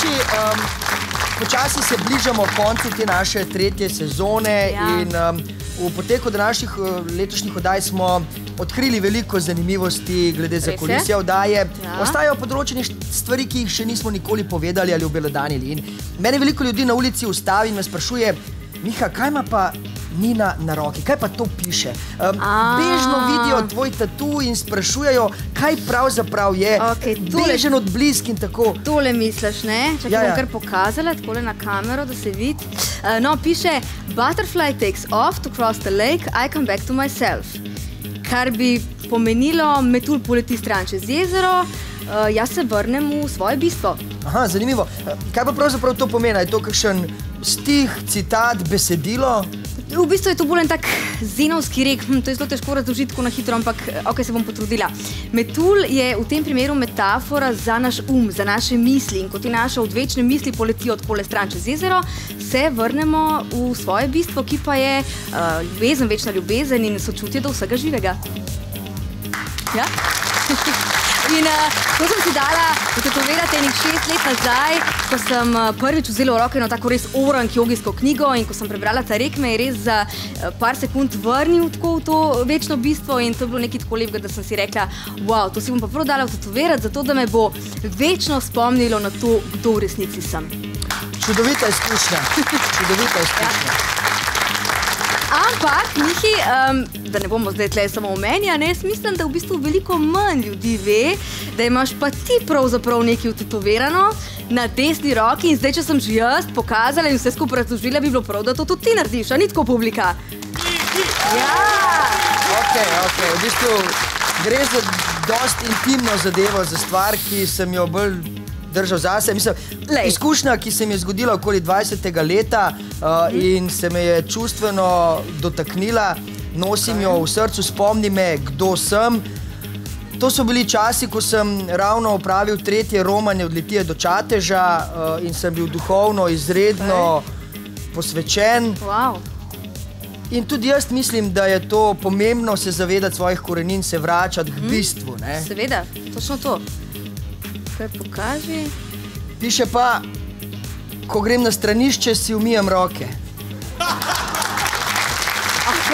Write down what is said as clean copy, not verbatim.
Domači, počasi se bližamo koncu te naše tretje sezone in v poteku današnjih letošnjih oddaj smo odkrili veliko zanimivosti glede zakulisja oddaje. Ostajajo področene stvari, ki jih še nismo nikoli povedali ali obelodanili. In mene veliko ljudi na ulici ustavi in me sprašuje: Miha, kaj ima pa Nina na roki? Kaj pa to piše? Bežno vidijo tvoj tatu in sprašujejo, kaj pravzaprav je. Bežen od blisk in tako. Tole misliš, ne? Čakaj, bom kar pokazala, takole na kamero, da se vidi. No, piše: Butterfly takes off to cross the lake, I come back to myself. Kar bi pomenilo, metulj poleti stran čez jezero, jaz se vrnem v svoje bistvo. Aha, zanimivo. Kaj pa pravzaprav to pomeni? Je to kakšen stih, citat, besedilo? V bistvu je to bolj en tak zenovski rek. To je zelo težko razložiti tako na hitro, ampak ok, se bom potrudila. Metulj je v tem primeru metafora za naš za naše misli. In ko te naše odvečne misli poletijo takole stran čez jezero, se vrnemo v svoje bistvo, ki pa je ljubezen, večna ljubezen in sočutje do vsega živega. Ja? In to sem si dala vtetovirati enih 6 let nazaj, ko sem prvič vzela v roke eno tako res orang jogijsko knjigo in ko sem prebrala ta rek, me je res za par sekund vrnil tako v to večno bistvo in to je bilo nekaj tako lepega, da sem si rekla, wow, to si bom pa prav dala vtetovirati, zato da me bo večno spomnilo na to, kdo v resnici sem. Čudovita izkušnja. Čudovita izkušnja. Ampak, Mihi, da ne bomo zdaj tle samo v meni, jaz mislim, da v bistvu veliko manj ljudi ve, da imaš pa ti pravzaprav nekaj vtetovirano na desni roki in zdaj, če sem že jaz pokazala in vse skupaj razložila, bi bilo prav, da to tudi ti narediš, a ni tako, publika? Ja! Ok, v bistvu gre za dosti intimno zadevo, za stvar, ki sem jo bolj držal zase. Mislim, izkušnja, ki se mi je zgodila okoli 20. leta in se me je čustveno dotaknila, nosim jo v srcu, spomni me, kdo sem. To so bili časi, ko sem ravno opravil tretje romanje od Litije do Čateža in sem bil duhovno izredno posvečen. In tudi jaz mislim, da je to pomembno se zavedati svojih korenin, se vračati k bistvu. Seveda, točno to. Kaj pokaži? Piše pa, ko grem na stranišče, si umijem roke. Ok.